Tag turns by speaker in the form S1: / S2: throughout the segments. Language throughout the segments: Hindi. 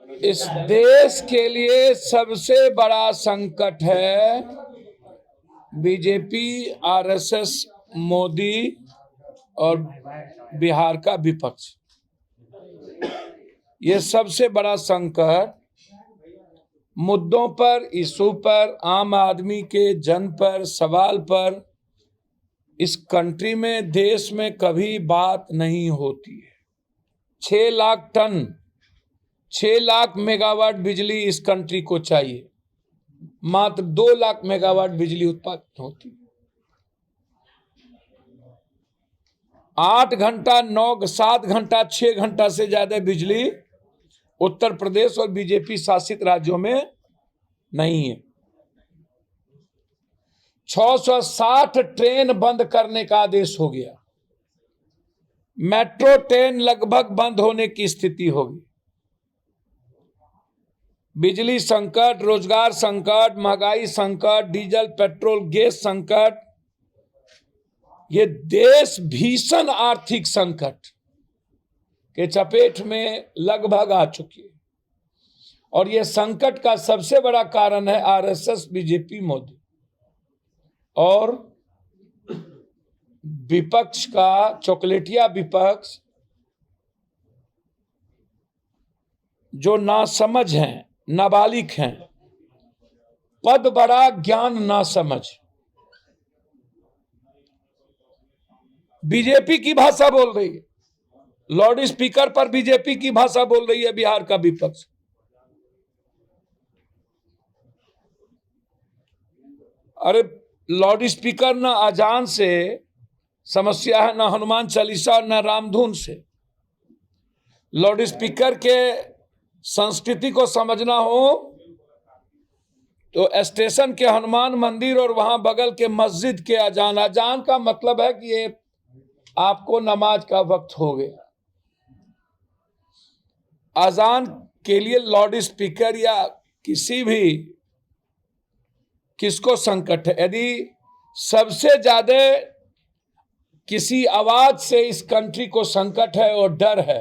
S1: इस देश के लिए सबसे बड़ा संकट है बीजेपी, आरएसएस, मोदी और बिहार का विपक्ष। ये सबसे बड़ा संकट मुद्दों पर, इशू पर, आम आदमी के जन पर, सवाल पर इस कंट्री में, देश में कभी बात नहीं होती है। 6 लाख टन, 6 लाख मेगावाट बिजली इस कंट्री को चाहिए, मात्र 2 लाख मेगावाट बिजली उत्पादन होती है। 8 घंटा, 9, 7 घंटा, 6 घंटा से ज्यादा बिजली उत्तर प्रदेश और बीजेपी शासित राज्यों में नहीं है। 660 ट्रेन बंद करने का आदेश हो गया। मेट्रो ट्रेन लगभग बंद होने की स्थिति होगी। बिजली संकट, रोजगार संकट, महंगाई संकट, डीजल पेट्रोल गैस संकट, ये देश भीषण आर्थिक संकट के चपेट में लगभग आ चुकी है। और ये संकट का सबसे बड़ा कारण है आरएसएस, बीजेपी, मोदी और विपक्ष का चॉकलेटिया विपक्ष, जो नासमझ हैं, नाबालिग हैं, पद बड़ा ज्ञान नासमझ। बीजेपी की भाषा बोल रही है, लाउड स्पीकर पर बीजेपी की भाषा बोल रही है बिहार का विपक्ष। अरे लाउड स्पीकर ना अजान से समस्या है, ना हनुमान चालीसा और ना रामधुन से। लाउड स्पीकर के संस्कृति को समझना हो तो स्टेशन के हनुमान मंदिर और वहां बगल के मस्जिद के अजान। अजान का मतलब है कि ये आपको नमाज का वक्त हो गया। अजान के लिए लाउड स्पीकर या किसी भी, किसको संकट है? यदि सबसे ज्यादा किसी आवाज से इस कंट्री को संकट है और डर है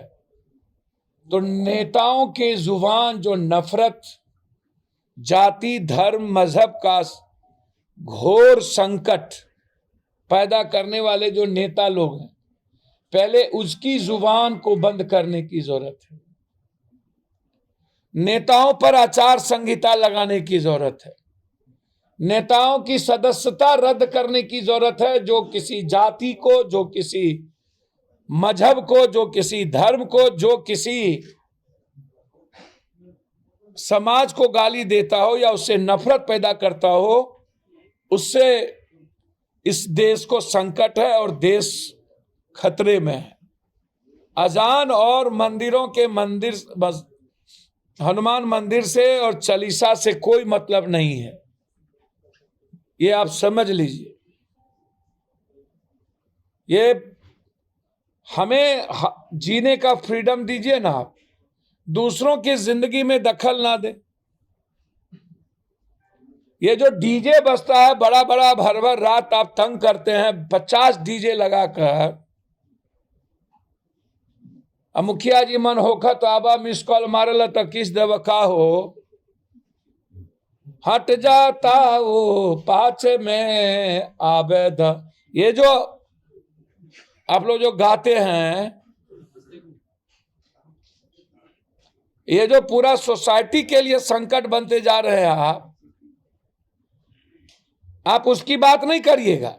S1: तो नेताओं के जुबान जो नफरत, जाति, धर्म, मजहब का घोर संकट पैदा करने वाले जो नेता लोग हैं, पहले उसकी जुबान को बंद करने की जरूरत है। नेताओं पर आचार संहिता लगाने की जरूरत है। नेताओं की सदस्यता रद्द करने की जरूरत है। जो किसी जाति को, जो किसी मजहब को, जो किसी धर्म को, जो किसी समाज को गाली देता हो या उससे नफरत पैदा करता हो, उससे इस देश को संकट है और देश खतरे में है। अजान और मंदिरों के मंदिर, बस हनुमान मंदिर से और चालीसा से कोई मतलब नहीं है, ये आप समझ लीजिए। ये हमें जीने का फ्रीडम दीजिए ना, आप दूसरों की जिंदगी में दखल ना दें। ये जो डीजे बजता है बड़ा बड़ा, भर भर रात आप तंग करते हैं 50 डीजे लगाकर। अब मुखिया जी मन होखा तो आबा मिस कॉल मारल तो किस देव का हो, हट जाता वो पाछे में आवेद। ये जो आप लोग जो गाते हैं, ये जो पूरा सोसाइटी के लिए संकट बनते जा रहे हैं, आप उसकी बात नहीं करिएगा।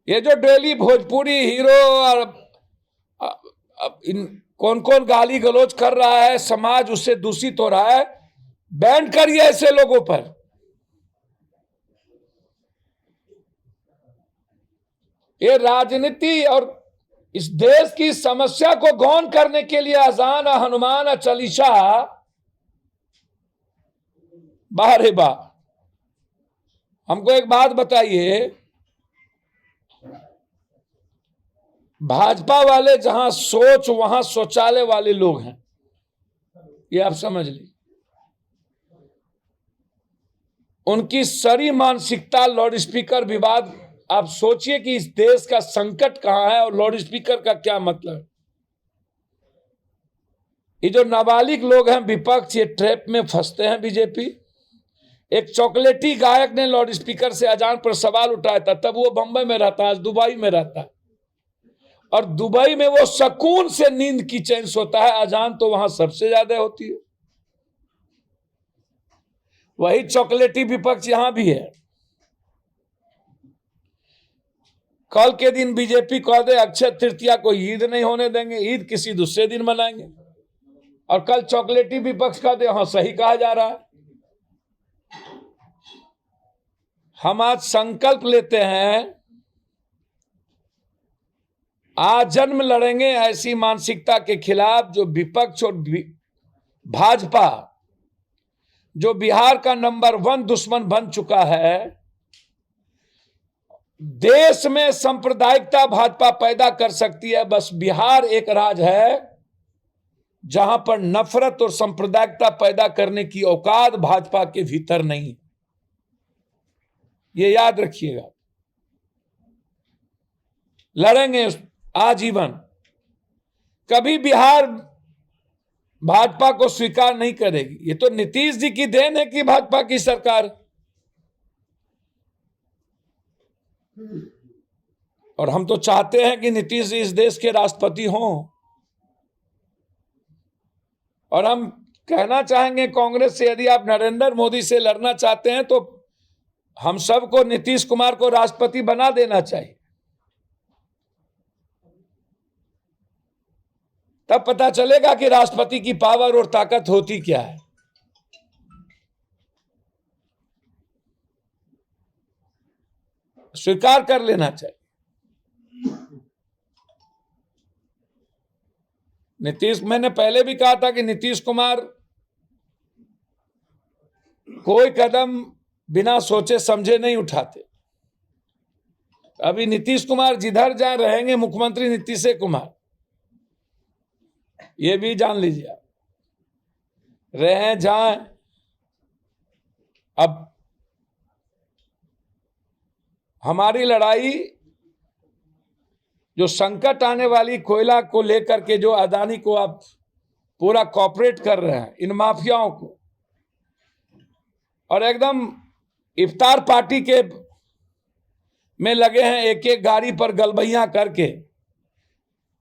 S1: ये जो डेली भोजपुरी हीरो और कौन कौन गाली गलौज कर रहा है, समाज उससे दूषित हो रहा है, बैन करिए ऐसे लोगों पर। ये राजनीति और इस देश की समस्या को गौन करने के लिए अजान, हनुमान, चालीसा, बाहरे बा। हमको एक बात बताइए, भाजपा वाले जहां सोच वहां शौचालय वाले लोग हैं, ये आप समझ लीजिए। उनकी सारी मानसिकता लाउड स्पीकर विवाद। आप सोचिए कि इस देश का संकट कहां है और लाउड स्पीकर का क्या मतलब है। ये जो नाबालिग लोग हैं विपक्ष, ये ट्रैप में फंसते हैं बीजेपी। एक चॉकलेटी गायक ने लाउड स्पीकर से अजान पर सवाल उठाया था, तब वो बंबई में रहता, आज दुबई में रहता है, और दुबई में वो सुकून से नींद की चैन सोता है। अजान तो वहां सबसे ज्यादा होती है। वही चॉकलेटी विपक्ष यहां भी है। कल के दिन बीजेपी कह दे अक्षय तृतीया को ईद नहीं होने देंगे, ईद किसी दूसरे दिन मनाएंगे, और कल चॉकलेटी विपक्ष कह दे हाँ सही कहा जा रहा है। हम आज संकल्प लेते हैं, आज जन्म लड़ेंगे ऐसी मानसिकता के खिलाफ जो विपक्ष और भाजपा, जो बिहार का नंबर 1 दुश्मन बन चुका है। देश में सांप्रदायिकता भाजपा पैदा कर सकती है, बस बिहार एक राज्य है जहां पर नफरत और सांप्रदायिकता पैदा करने की औकात भाजपा के भीतर नहीं। ये याद रखिएगा। लड़ेंगे आजीवन। कभी बिहार भाजपा को स्वीकार नहीं करेगी। ये तो नीतीश जी की देन है कि भाजपा की सरकार, और हम तो चाहते हैं कि नीतीश जी इस देश के राष्ट्रपति हों। और हम कहना चाहेंगे कांग्रेस से, यदि आप नरेंद्र मोदी से लड़ना चाहते हैं तो हम सबको नीतीश कुमार को राष्ट्रपति बना देना चाहिए। तब पता चलेगा कि राष्ट्रपति की पावर और ताकत होती क्या है। स्वीकार कर लेना चाहिए। नीतीश, मैंने पहले भी कहा था कि नीतीश कुमार कोई कदम बिना सोचे समझे नहीं उठाते। अभी नीतीश कुमार जिधर जाए रहेंगे मुख्यमंत्री नीतीश कुमार, ये भी जान लीजिए आप। रहे जाए, अब हमारी लड़ाई जो संकट आने वाली कोयला को लेकर के, जो अदानी को आप पूरा कॉपरेट कर रहे हैं, इन माफियाओं को, और एकदम इफ्तार पार्टी के में लगे हैं, एक एक गाड़ी पर गलबैया करके।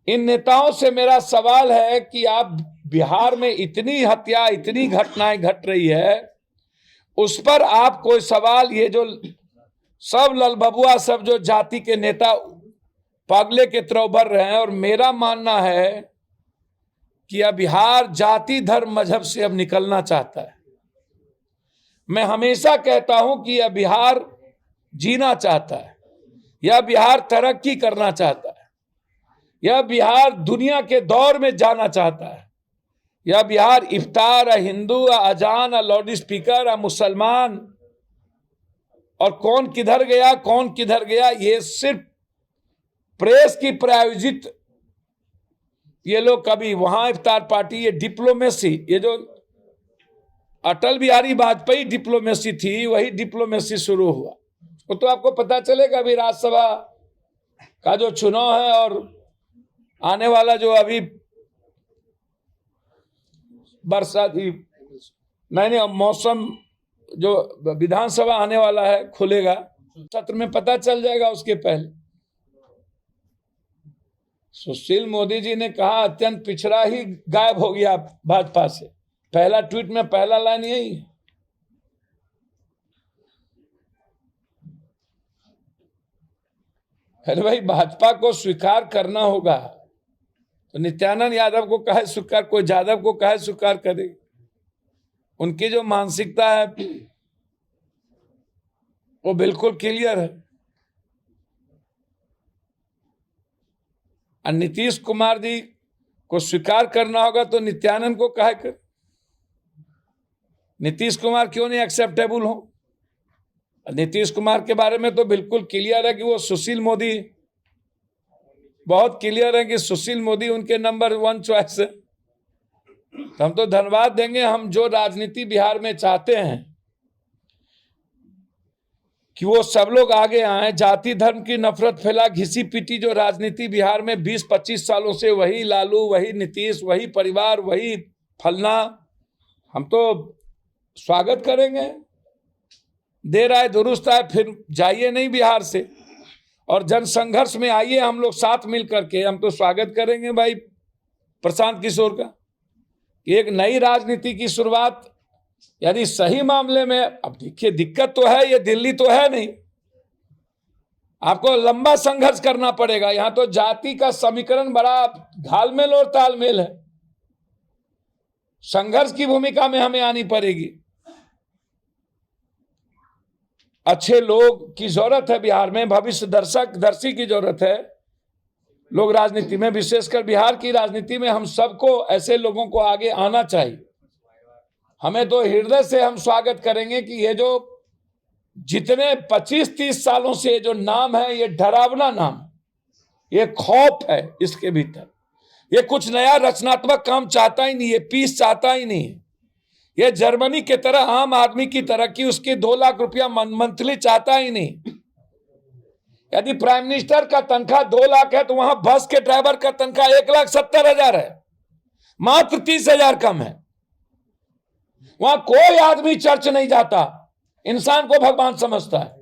S1: इन नेताओं से मेरा सवाल है कि आप बिहार में इतनी हत्या, इतनी घटनाएं घट रही है, उस पर आप कोई सवाल, ये जो सब ललबबुआ, सब जो जाति के नेता पागले के तरह उभर रहे हैं, और मेरा मानना है कि अब बिहार जाति, धर्म, मजहब से अब निकलना चाहता है। मैं हमेशा कहता हूं कि यह बिहार जीना चाहता है, यह बिहार तरक्की करना चाहता है, यह बिहार दुनिया के दौर में जाना चाहता है। यह बिहार इफ्तार, हिंदू, अजान, लाउड स्पीकर, मुसलमान, और कौन किधर गया, कौन किधर गया, ये सिर्फ प्रेस की प्रायोजित, ये लोग कभी वहां इफ्तार पार्टी, ये डिप्लोमेसी, ये जो अटल बिहारी वाजपेयी डिप्लोमेसी थी, वही डिप्लोमेसी शुरू हुआ। वो तो आपको पता चलेगा अभी राज्यसभा का जो चुनाव है, और आने वाला जो अभी बरसाती नहीं मौसम, जो विधानसभा आने वाला है, खुलेगा सत्र में, पता चल जाएगा उसके पहले। सुशील मोदी जी ने कहा अत्यंत पिछड़ा ही गायब हो गया भाजपा से। पहला ट्वीट में पहला लाइन यही है। अरे भाई, भाजपा को स्वीकार करना होगा तो नित्यानंद यादव को कहे स्वीकार, कोई यादव को कहे स्वीकार करेगी। उनकी जो मानसिकता है वो बिल्कुल क्लियर है। और नीतीश कुमार जी को स्वीकार करना होगा तो नित्यानंद को कहे कर। नीतीश कुमार क्यों नहीं एक्सेप्टेबल हो? नीतीश कुमार के बारे में तो बिल्कुल क्लियर है कि वो सुशील मोदी, बहुत क्लियर है कि सुशील मोदी उनके नंबर 1 चॉइस है। तो हम तो धन्यवाद देंगे। हम जो राजनीति बिहार में चाहते हैं कि वो सब लोग आगे आए। जाति धर्म की नफरत फैला, घिसी पीटी जो राजनीति बिहार में 20-25 सालों से, वही लालू, वही नीतीश, वही परिवार, वही फलना, हम तो स्वागत करेंगे। देर आए दुरुस्त आए, फिर जाइए नहीं बिहार से, और जन संघर्ष में आइए हम लोग साथ मिल करके। हम तो स्वागत करेंगे भाई प्रशांत किशोर का, एक नई राजनीति की शुरुआत, यानी सही मामले में। अब देखिए दिक्कत तो है, ये दिल्ली तो है नहीं, आपको लंबा संघर्ष करना पड़ेगा। यहां तो जाति का समीकरण बड़ा घालमेल और तालमेल है। संघर्ष की भूमिका में हमें आनी पड़ेगी। अच्छे लोग की जरूरत है बिहार में, भविष्य दर्शी की जरूरत है लोग राजनीति में, विशेषकर बिहार की राजनीति में। हम सबको ऐसे लोगों को आगे आना चाहिए। हमें तो हृदय से हम स्वागत करेंगे कि ये जो जितने 25-30 सालों से जो नाम है, ये डरावना नाम, ये खौफ है इसके भीतर। ये कुछ नया रचनात्मक काम चाहता ही नहीं है, पीस चाहता ही नहीं है। ये जर्मनी के तरह आम आदमी की तरक्की, उसके 2 लाख रुपया मंथली चाहता ही नहीं। यदि प्राइम मिनिस्टर का तनख्वाह 2 लाख है तो वहां बस के ड्राइवर का तनख्वाह 1,70,000 है, मात्र 30,000 कम है। वहां कोई आदमी चर्च नहीं जाता, इंसान को भगवान समझता है।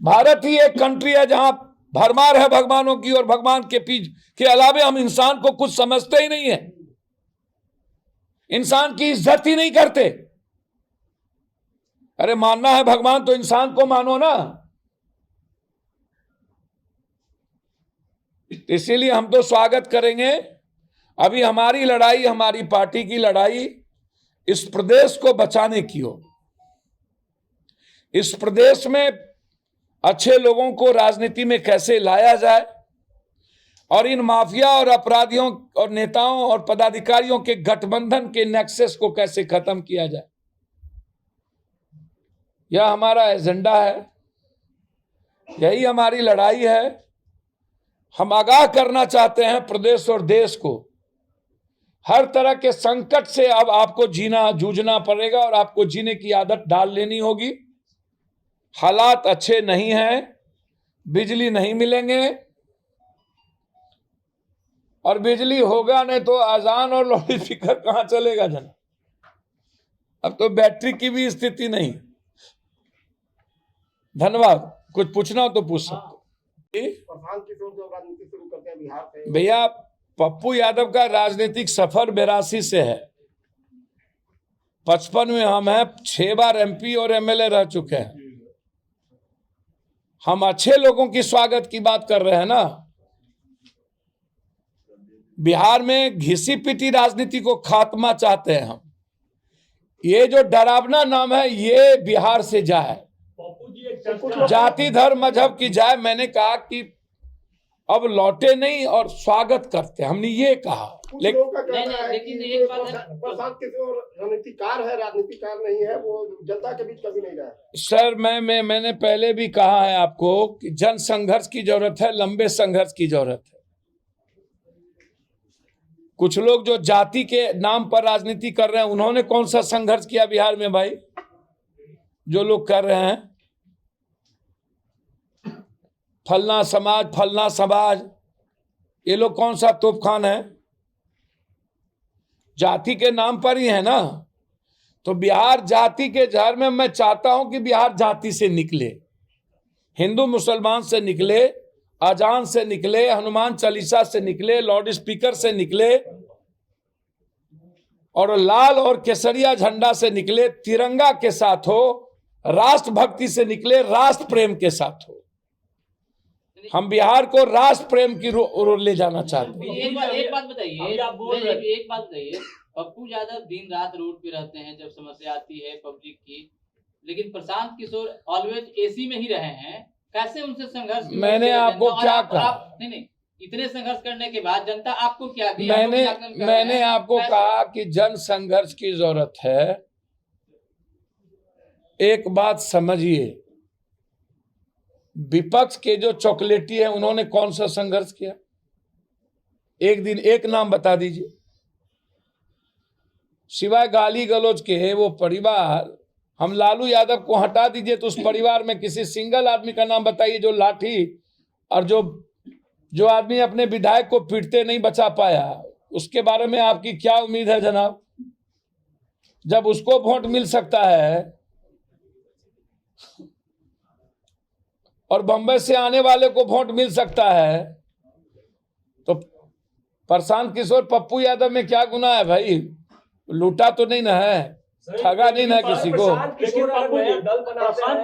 S1: भारत ही एक कंट्री है जहां भरमार है भगवानों की, और भगवान के अलावे हम इंसान को कुछ समझते ही नहीं है, इंसान की इज्जत ही नहीं करते। अरे मानना है भगवान तो इंसान को मानो ना। इसीलिए हम तो स्वागत करेंगे। अभी हमारी लड़ाई, हमारी पार्टी की लड़ाई इस प्रदेश को बचाने की हो। इस प्रदेश में अच्छे लोगों को राजनीति में कैसे लाया जाए, और इन माफिया और अपराधियों और नेताओं और पदाधिकारियों के गठबंधन के नेक्सस को कैसे खत्म किया जाए, यह हमारा एजेंडा है, यही हमारी लड़ाई है। हम आगाह करना चाहते हैं प्रदेश और देश को, हर तरह के संकट से अब आपको जूझना पड़ेगा, और आपको जीने की आदत डाल लेनी होगी। हालात अच्छे नहीं हैं, बिजली नहीं मिलेंगे, और बिजली होगा नहीं तो अजान और लाउड स्पीकर कहां चलेगा जना। अब तो बैटरी की भी स्थिति नहीं। धन्यवाद। कुछ पूछना हो तो पूछ सकते।
S2: प्रशांत किशोर जो राजनीति शुरू करते हैं बिहार से,
S1: भैया पप्पू यादव का राजनीतिक सफर 82 से है, 55 में हम हैं, 6 बार एमपी और एमएलए रह चुके हैं। हम अच्छे लोगों की स्वागत की बात कर रहे हैं ना। बिहार में घिसी पिटी राजनीति को खात्मा चाहते हैं हम। ये जो डरावना नाम है, ये बिहार से जाए, जाति धर्म मजहब की जाए। मैंने कहा कि अब लौटे नहीं और स्वागत करते, हमने ये कहा।
S2: लेकिन प्रशांत किशोर रणनीतिकार है, राजनीतिकार नहीं है, वो जनता के बीच कभी नहीं रहा।
S1: सर मैंने पहले भी कहा है आपको कि जन संघर्ष की जरूरत है, लंबे संघर्ष की जरूरत है। कुछ लोग जो जाति के नाम पर राजनीति कर रहे हैं, उन्होंने कौन सा संघर्ष किया बिहार में भाई? जो लोग कर रहे हैं फलना समाज, ये लोग कौन सा तोपखान है? जाति के नाम पर ही है ना। तो बिहार जाति के जहर में, मैं चाहता हूं कि बिहार जाति से निकले, हिंदू मुसलमान से निकले, अजान से निकले, हनुमान चालीसा से निकले, लाउड स्पीकर से निकले, और लाल और केसरिया झंडा से निकले, तिरंगा के साथ हो, राष्ट्रभक्ति से निकले, राष्ट्र प्रेम के साथ हो। हम बिहार को राष्ट्र प्रेम की ओर ले जाना चाहते हैं।
S3: एक बात बताइए, पप्पू यादव दिन रात रोड पे रहते हैं जब समस्या आती है पब्लिक की, लेकिन प्रशांत किशोर ऑलवेज एसी में ही रहे हैं। कैसे उनसे संघर्ष?
S1: मैंने आपको क्या कहा?
S3: नहीं, इतने संघर्ष करने के बाद जनता आपको क्या दी?
S1: मैंने आपको कहा कि जन संघर्ष की जरूरत है। एक बात समझिए, विपक्ष के जो चॉकलेटी है, उन्होंने कौन सा संघर्ष किया? एक दिन एक नाम बता दीजिए। सिवाय गाली गलौज के वो परिवार हम लालू यादव को हटा दीजिए, तो उस परिवार में किसी सिंगल आदमी का नाम बताइए जो लाठी और जो आदमी अपने विधायक को पीटते नहीं बचा पाया, उसके बारे में आपकी क्या उम्मीद है जनाब? जब उसको वोट मिल सकता है और बंबई से आने वाले को वोट मिल सकता है, तो प्रशांत किशोर पप्पू यादव में क्या गुनाह है भाई? लूटा तो नहीं ना है, ठगा नहीं ना किसी को।
S4: प्रशांत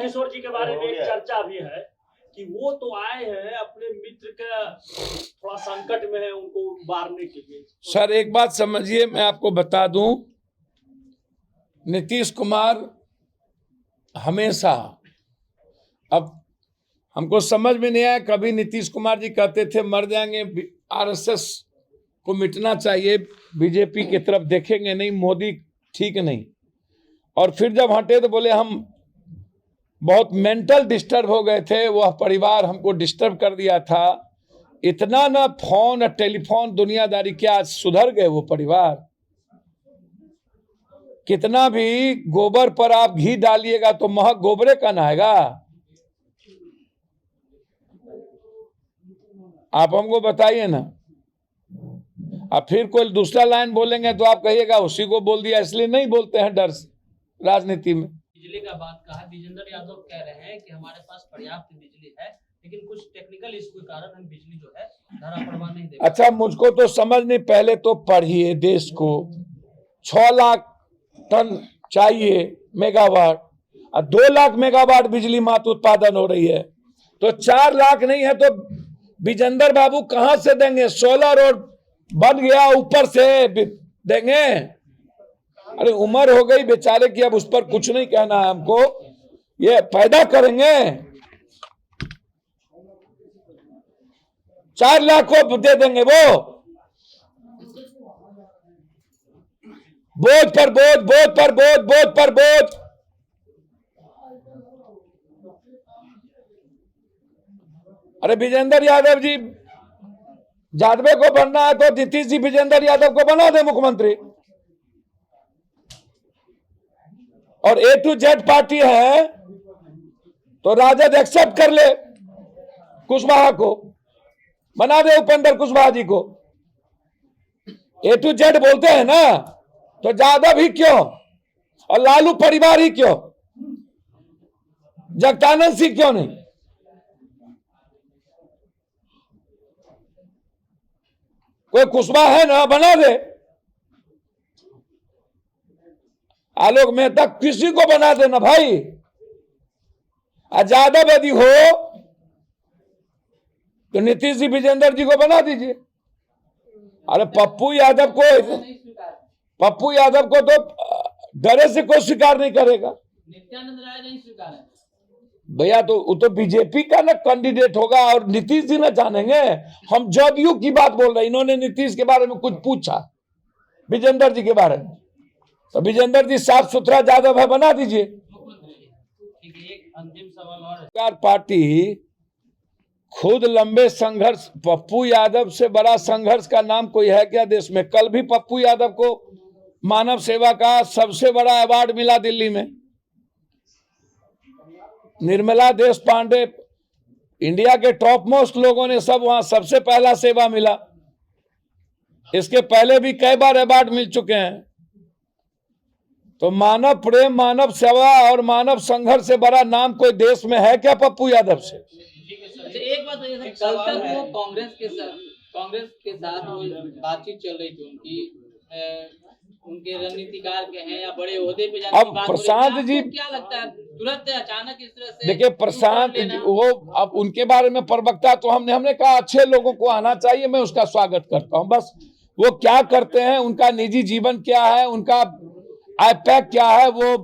S4: किशोर जी के बारे में एक चर्चा भी है कि वो तो आए हैं अपने मित्र का थोड़ा संकट में है, उनको उबारने के लिए।
S1: सर एक बात समझिए, मैं आपको बता दूं, नीतीश कुमार हमेशा, अब हमको समझ में नहीं आया, कभी नीतीश कुमार जी कहते थे मर जाएंगे, आरएसएस को मिटना चाहिए, बीजेपी की तरफ देखेंगे नहीं, मोदी ठीक नहीं, और फिर जब हटे तो बोले हम बहुत मेंटल डिस्टर्ब हो गए थे, वह परिवार हमको डिस्टर्ब कर दिया था। इतना ना फोन और टेलीफोन दुनियादारी, क्या आज सुधर गए वो परिवार? कितना भी गोबर पर आप घी डालिएगा तो महक गोबरे का ना आएगा। आप हमको बताइए ना, अब फिर कोई दूसरा लाइन बोलेंगे तो आप कहिएगा उसी को बोल दिया, इसलिए नहीं बोलते हैं डर से राजनीति में।
S5: बिजली का बात कहा, विजेंद्र यादव कह रहे हैं कि हमारे पास पर्याप्त बिजली है, लेकिन कुछ टेक्निकल इश्यू के कारण हम बिजली जो है धारा प्रवाह नहीं दे पाते।
S1: अच्छा, मुझको तो समझ नहीं, पहले तो पढ़िए, देश को 6 लाख टन चाहिए मेगावाट, और 2 लाख मेगावाट बिजली मात्र उत्पादन हो रही है, तो 4 लाख नहीं है तो विजेंद्र बाबू कहां से देंगे? सोलर और बन गया ऊपर से देंगे? अरे उम्र हो गई बेचारे की, अब उस पर कुछ नहीं कहना है हमको, ये पैदा करेंगे। 4 लाख को दे देंगे, वो बोझ पर बोझ, बोझ पर बोझ, बोझ पर बोझ। अरे विजेंद्र यादव जी, जादवे को बनना है तो नीतीश जी विजेंद्र यादव को बना दे मुख्यमंत्री, और A to Z पार्टी है तो राजद एक्सेप्ट कर ले, कुशवाहा को बना दे, उपेंद्र कुशवाहा जी को। A to Z बोलते हैं ना, तो यादव ही क्यों और लालू परिवार ही क्यों, जगदानंद सिंह क्यों नहीं? कोई कुशवाहा है ना, बना दे। आलोक मेहता किसी को बना देना भाई, यादव यदि हो तो नीतीश जी विजेंद्र जी को बना दीजिए। अरे पप्पू यादव को तो डरे से कोई स्वीकार नहीं करेगा।
S3: नित्यानंद राय नहीं स्वीकार है
S1: भैया, तो वो तो बीजेपी का ना कैंडिडेट होगा और नीतीश जी ना जानेंगे। हम जदयू की बात बोल रहे हैं, इन्होंने नीतीश के बारे में कुछ पूछा विजेंद्र जी के बारे में, तो विजेंद्र जी साफ सुथरा यादव है, बना दीजिए।
S3: ठीक है, एक अंतिम सवाल और।
S1: पार्टी खुद लंबे संघर्ष, पप्पू यादव से बड़ा संघर्ष का नाम कोई है क्या देश में? कल भी पप्पू यादव को मानव सेवा का सबसे बड़ा अवार्ड मिला दिल्ली में। निर्मला देश पांडे, इंडिया के टॉप मोस्ट लोगों ने सब वहां सबसे पहला सेवा मिला। इसके पहले भी कई बार अवार्ड मिल चुके हैं। तो मानव प्रेम, मानव सेवा और मानव संघर्ष से बड़ा नाम कोई देश में है क्या पप्पू यादव से?
S3: अच्छा, एक बात है, कल तक वो कांग्रेस के साथ वो बातचीत चल रही थी उनकी, उनके रणनीतिकार के हैं या बड़े ओहदे पे जाने की बात हो रही है।
S1: प्रशांत जी,
S3: क्या लगता है तुरंत अचानक इस तरह से?
S1: देखिए प्रशांत जी, वो अब उनके बारे में प्रवक्ता तो हमने कहा अच्छे लोगों को आना चाहिए, मैं उसका स्वागत करता हूं। बस वो क्या करते हैं, उनका निजी जीवन क्या है, उनका आईपैक क्या है, वो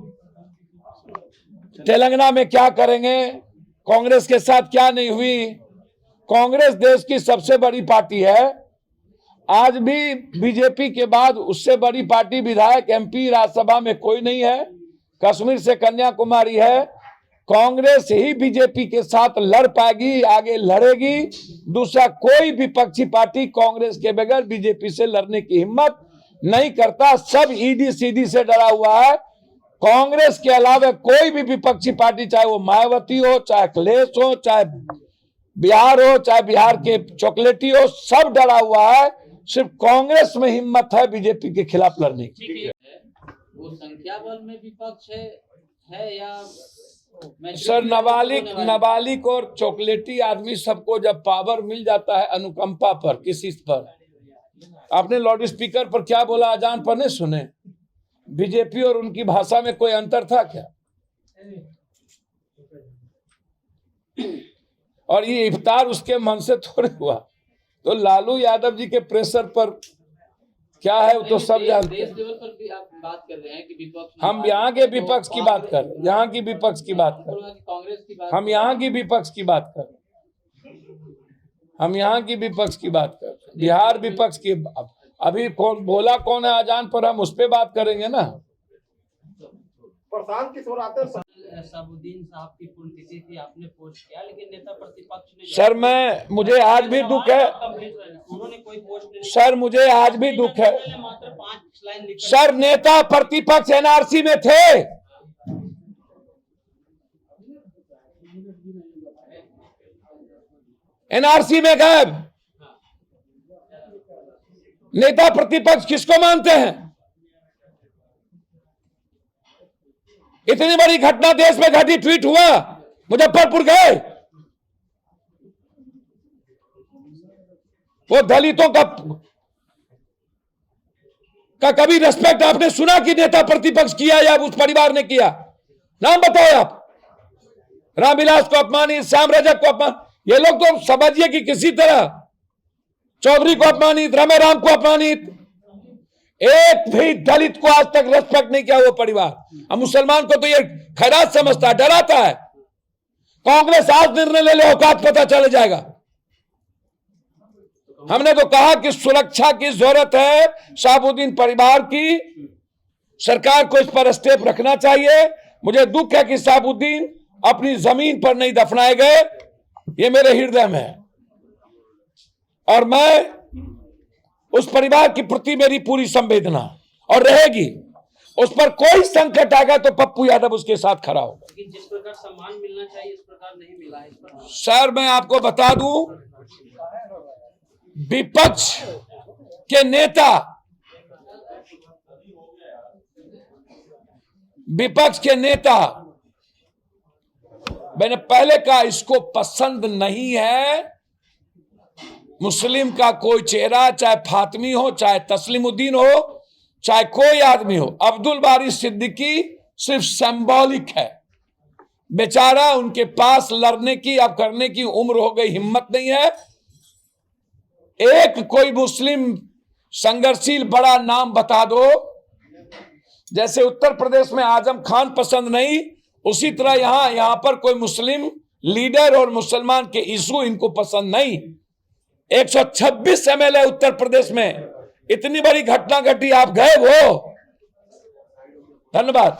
S1: तेलंगाना में क्या करेंगे, कांग्रेस के साथ क्या नहीं हुई। कांग्रेस देश की सबसे बड़ी पार्टी है, आज भी बीजेपी के बाद उससे बड़ी पार्टी, विधायक एमपी राज्यसभा में कोई नहीं है, कश्मीर से कन्याकुमारी है। कांग्रेस ही बीजेपी के साथ लड़ पाएगी, आगे लड़ेगी। दूसरा कोई विपक्षी पार्टी कांग्रेस के बगैर बीजेपी से लड़ने की हिम्मत नहीं करता। सब ईडी सीडी से डरा हुआ है। कांग्रेस के अलावा कोई भी विपक्षी पार्टी, चाहे वो मायावती हो, चाहे अखिलेश हो, चाहे बिहार हो, चाहे बिहार के चॉकलेटी हो, सब डरा हुआ है। सिर्फ कांग्रेस में हिम्मत है बीजेपी के खिलाफ लड़ने की।
S3: वो संख्या बल में विपक्ष है या
S1: सर, नाबालिग और चॉकलेटी आदमी सबको जब पावर मिल जाता है अनुकंपा पर, किसी पर, आपने लाउड स्पीकर पर क्या बोला अजान पर नहीं सुने? बीजेपी और उनकी भाषा में कोई अंतर था क्या? और ये इफ्तार उसके मन से थोड़े हुआ। तो लालू यादव जी के प्रेशर पर क्या है वो तो सब जानते हैं।
S3: देश लेवल पर भी आप बात कर रहे हैं कि विपक्ष,
S1: हम यहाँ के विपक्ष की बात कर, यहाँ की विपक्ष की बात कर,
S3: कांग्रेस की बात,
S1: हम यहाँ की विपक्ष की बात कर, हम यहाँ की विपक्ष की बात कर, बिहार विपक्ष की। अभी कौन बोला, कौन है अजान पर, हम उस पर बात करेंगे ना।
S2: प्रशांत किशोर आते हैं।
S5: शहाबुद्दीन साहब की पुण्यतिथि थी, आपने पोस्ट किया, लेकिन नेता प्रतिपक्ष ने
S1: सर मुझे आज भी दुख है,
S5: उन्होंने कोई पोस्ट नहीं।
S1: सर मुझे आज भी दुख है
S5: मात्र 5 लाइन लिख
S1: सर, नेता प्रतिपक्ष एनआरसी में थे, एनआरसी में गए। नेता प्रतिपक्ष किसको मानते हैं? इतनी बड़ी घटना देश में घटी, ट्वीट हुआ, मुजफ्फरपुर गए, वो दलितों का कभी रिस्पेक्ट आपने सुना कि नेता प्रतिपक्ष किया या उस परिवार ने किया? नाम बताओ आप। रामविलास को अपमानित, श्याम रजक को अपमान, ये लोग तो समझिए कि किसी तरह चौधरी को अपमानित, रमेराम को अपमानित, एक भी दलित को आज तक रेस्पेक्ट नहीं किया वो परिवार। अब मुसलमान को तो ये खैरात समझता है, डराता है। कांग्रेस आज निर्णय ले ले, औकात पता चल जाएगा। हमने तो कहा कि सुरक्षा की जरूरत है शहाबुद्दीन परिवार की, सरकार को इस पर स्टेप रखना चाहिए। मुझे दुख है कि शहाबुद्दीन अपनी जमीन पर नहीं दफनाए गए, ये मेरे हृदय में है, और मैं उस परिवार के प्रति मेरी पूरी संवेदना और रहेगी। उस पर कोई संकट आएगा तो पप्पू यादव उसके साथ खड़ा होगा।
S5: लेकिन जिस प्रकार सम्मान मिलना चाहिए इस प्रकार नहीं मिला है। इस पर
S1: सर मैं आपको बता दूं, विपक्ष के नेता, विपक्ष के नेता, मैंने पहले कहा इसको पसंद नहीं है मुस्लिम का कोई चेहरा, चाहे फातिमी हो, चाहे तस्लीमुद्दीन हो, चाहे कोई आदमी हो। अब्दुल बारी सिद्दीकी सिर्फ सिंबॉलिक है, बेचारा, उनके पास लड़ने की, अब करने की उम्र हो गई, हिम्मत नहीं है। एक कोई मुस्लिम संघर्षशील बड़ा नाम बता दो। जैसे उत्तर प्रदेश में आजम खान पसंद नहीं, उसी तरह यहां पर कोई मुस्लिम लीडर और मुसलमान के इशू इनको पसंद नहीं। 126 एमएलए उत्तर प्रदेश में, इतनी बड़ी घटना घटी, आप गए वो। धन्यवाद।